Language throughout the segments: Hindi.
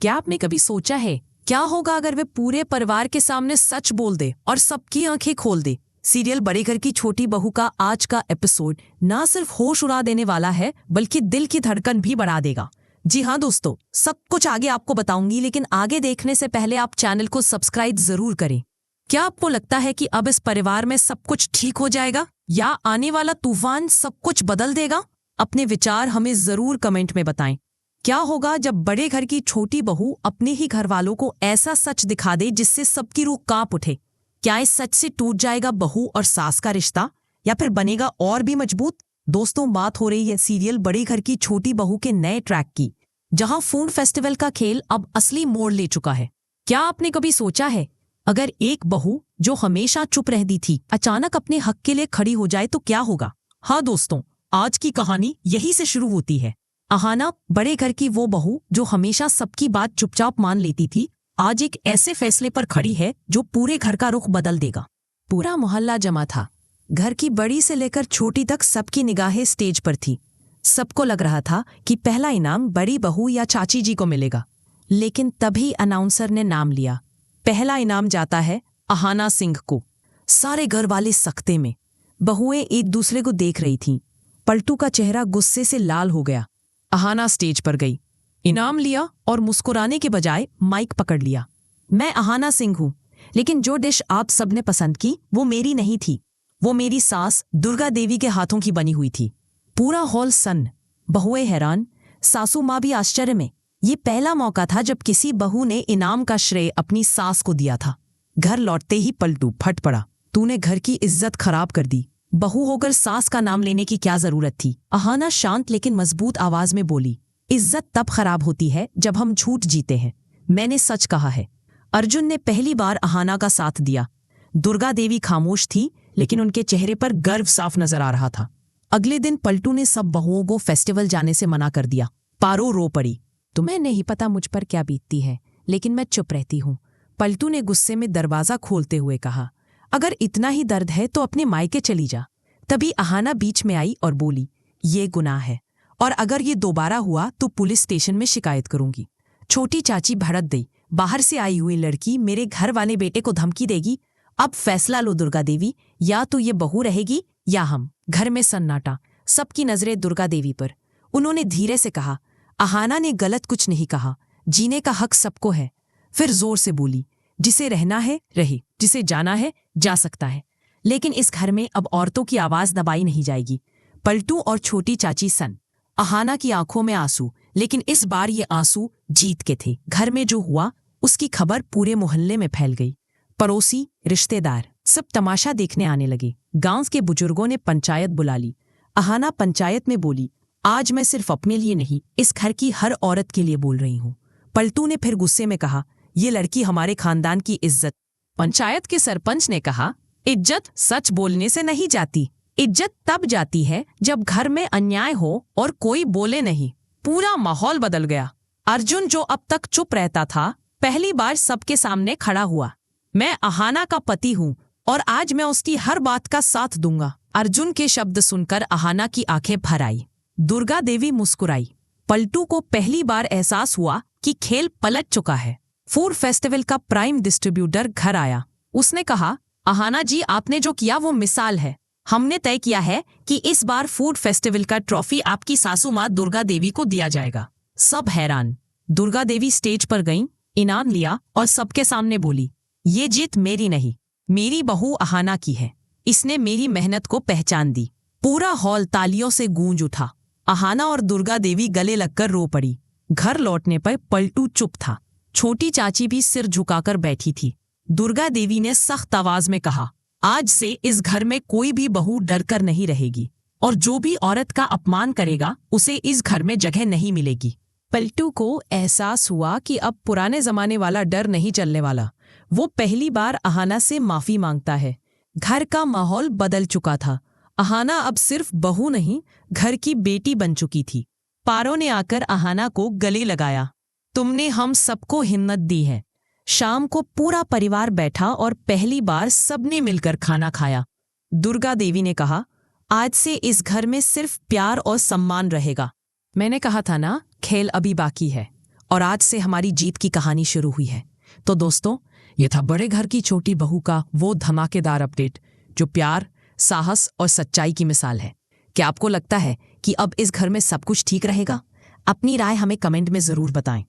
क्या आपने कभी सोचा है क्या होगा अगर वे पूरे परिवार के सामने सच बोल दे और सबकी आंखें खोल दे? सीरियल बड़े घर की छोटी बहू का आज का एपिसोड ना सिर्फ होश उड़ा देने वाला है बल्कि दिल की धड़कन भी बढ़ा देगा। जी हाँ दोस्तों, सब कुछ आगे आपको बताऊंगी, लेकिन आगे देखने से पहले आप चैनल को सब्सक्राइब जरूर करें। क्या आपको लगता है कि अब इस परिवार में सब कुछ ठीक हो जाएगा या आने वाला तूफान सब कुछ बदल देगा? अपने विचार हमें जरूर कमेंट में बताएं। क्या होगा जब बड़े घर की छोटी बहू अपने ही घर वालों को ऐसा सच दिखा दे जिससे सबकी रूह कांप उठे? क्या इस सच से टूट जाएगा बहू और सास का रिश्ता या फिर बनेगा और भी मजबूत? दोस्तों, बात हो रही है सीरियल बड़े घर की छोटी बहू के नए ट्रैक की, जहां फूड फेस्टिवल का खेल अब असली मोड़ ले चुका है। क्या आपने कभी सोचा है अगर एक बहू जो हमेशा चुप रहती थी अचानक अपने हक के लिए खड़ी हो जाए तो क्या होगा? हाँ दोस्तों, आज की कहानी यही से शुरू होती है। अहाना, बड़े घर की वो बहू जो हमेशा सबकी बात चुपचाप मान लेती थी, आज एक ऐसे फैसले पर खड़ी है जो पूरे घर का रुख बदल देगा। पूरा मोहल्ला जमा था। घर की बड़ी से लेकर छोटी तक सबकी निगाहें स्टेज पर थी। सबको लग रहा था कि पहला इनाम बड़ी बहू या चाची जी को मिलेगा, लेकिन तभी अनाउंसर ने नाम लिया। पहला इनाम जाता है अहाना सिंह को। सारे घर वाले सख्ते में। बहुएं एक दूसरे को देख रही थीं। पलटू का चेहरा गुस्से से लाल हो गया। अहाना स्टेज पर गई, इनाम लिया और मुस्कुराने के बजाय माइक पकड़ लिया। मैं अहाना सिंह हूं, लेकिन जो डिश आप सबने पसंद की वो मेरी नहीं थी। वो मेरी सास दुर्गा देवी के हाथों की बनी हुई थी। पूरा हॉल सन्न। बहुएं हैरान, सासू माँ भी आश्चर्य में। ये पहला मौका था जब किसी बहू ने इनाम का श्रेय अपनी सास को दिया था। घर लौटते ही पलटू फट पड़ा। तूने घर की इज्जत खराब कर दी। बहू होकर सास का नाम लेने की क्या जरूरत थी? अहाना शांत लेकिन मजबूत आवाज में बोली, इज्जत तब खराब होती है जब हम झूठ जीते हैं। मैंने सच कहा है। अर्जुन ने पहली बार अहाना का साथ दिया। दुर्गा देवी खामोश थी, लेकिन उनके चेहरे पर गर्व साफ नजर आ रहा था। अगले दिन पलटू ने सब बहुओं को फेस्टिवल जाने से मना कर दिया। पारो रो पड़ी। तुम्हें नहीं पता मुझ पर क्या बीतती है, लेकिन मैं चुप रहती हूँ। पलटू ने गुस्से में दरवाजा खोलते हुए कहा, अगर इतना ही दर्द है तो अपने मायके चली जा। तभी अहाना बीच में आई और बोली, ये गुनाह है और अगर ये दोबारा हुआ तो पुलिस स्टेशन में शिकायत करूंगी। छोटी चाची भड़क गई। बाहर से आई हुई लड़की मेरे घर वाले बेटे को धमकी देगी? अब फैसला लो दुर्गा देवी, या तो ये बहू रहेगी या हम। घर में सन्नाटा। सबकी नजरें दुर्गा देवी पर। उन्होंने धीरे से कहा, अहाना ने गलत कुछ नहीं कहा। जीने का हक सबको है। फिर जोर से बोली, जिसे रहना है रहे, जिसे जाना है जा सकता है, लेकिन इस घर में अब औरतों की आवाज दबाई नहीं जाएगी। पलटू और छोटी चाची सन। अहाना की आंखों में आंसू, लेकिन इस बार ये आंसू जीत के थे। घर में जो हुआ उसकी खबर पूरे मोहल्ले में फैल गई। पड़ोसी, रिश्तेदार सब तमाशा देखने आने लगे। गांव के बुजुर्गों ने पंचायत बुला ली। अहाना पंचायत में बोली, आज मैं सिर्फ अपने लिए नहीं, इस घर की हर औरत के लिए बोल रही हूँ। पलटू ने फिर गुस्से में कहा, ये लड़की हमारे खानदान की इज्जत। पंचायत के सरपंच ने कहा, इज्जत सच बोलने से नहीं जाती। इज्जत तब जाती है जब घर में अन्याय हो और कोई बोले नहीं। पूरा माहौल बदल गया। अर्जुन, जो अब तक चुप रहता था, पहली बार सबके सामने खड़ा हुआ। मैं अहाना का पति हूँ और आज मैं उसकी हर बात का साथ दूंगा। अर्जुन के शब्द सुनकर अहाना की आंखें भर आई। दुर्गा देवी मुस्कुराई। पलटू को पहली बार एहसास हुआ कि खेल पलट चुका है। फूड फेस्टिवल का प्राइम डिस्ट्रीब्यूटर घर आया। उसने कहा, अहाना जी, आपने जो किया वो मिसाल है। हमने तय किया है कि इस बार फूड फेस्टिवल का ट्रॉफी आपकी सासू माँ दुर्गा देवी को दिया जाएगा। सब हैरान। दुर्गा देवी स्टेज पर गईं, इनाम लिया और सबके सामने बोली, ये जीत मेरी नहीं, मेरी बहू अहाना की है। इसने मेरी मेहनत को पहचान दी। पूरा हॉल तालियों से गूंज उठा। अहाना और दुर्गा देवी गले लगकर रो पड़ी। घर लौटने पर पलटू चुप था। छोटी चाची भी सिर झुकाकर बैठी थी। दुर्गा देवी ने सख्त आवाज में कहा, आज से इस घर में कोई भी बहू डर कर नहीं रहेगी और जो भी औरत का अपमान करेगा उसे इस घर में जगह नहीं मिलेगी। पलटू को एहसास हुआ कि अब पुराने जमाने वाला डर नहीं चलने वाला। वो पहली बार अहाना से माफी मांगता है। घर का माहौल बदल चुका था। अहाना अब सिर्फ बहू नहीं, घर की बेटी बन चुकी थी। पारो ने आकर अहाना को गले लगाया, तुमने हम सबको हिम्मत दी है। शाम को पूरा परिवार बैठा और पहली बार सबने मिलकर खाना खाया। दुर्गा देवी ने कहा, आज से इस घर में सिर्फ प्यार और सम्मान रहेगा। मैंने कहा था ना, खेल अभी बाकी है और आज से हमारी जीत की कहानी शुरू हुई है। तो दोस्तों, ये था बड़े घर की छोटी बहू का वो धमाकेदार अपडेट जो प्यार, साहस और सच्चाई की मिसाल है। क्या आपको लगता है कि अब इस घर में सब कुछ ठीक रहेगा? अपनी राय हमें कमेंट में जरूर बताएं।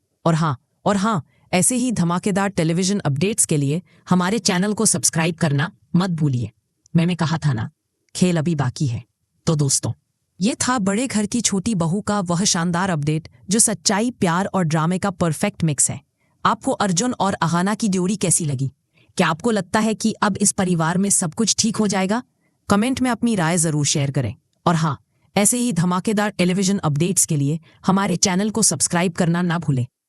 और हाँ, ऐसे ही धमाकेदार टेलीविजन अपडेट्स के लिए हमारे चैनल को सब्सक्राइब करना मत भूलिए। मैंने कहा था ना, खेल अभी बाकी है। तो दोस्तों, ये था बड़े घर की छोटी बहू का वह शानदार अपडेट जो सच्चाई, प्यार और ड्रामे का परफेक्ट मिक्स है। आपको अर्जुन और अहाना की जोड़ी कैसी लगी? क्या आपको लगता है कि अब इस परिवार में सब कुछ ठीक हो जाएगा? कमेंट में अपनी राय जरूर शेयर करें। और हाँ, ऐसे ही धमाकेदार टेलीविजन अपडेट्स के लिए हमारे चैनल को सब्सक्राइब करना ना भूलें।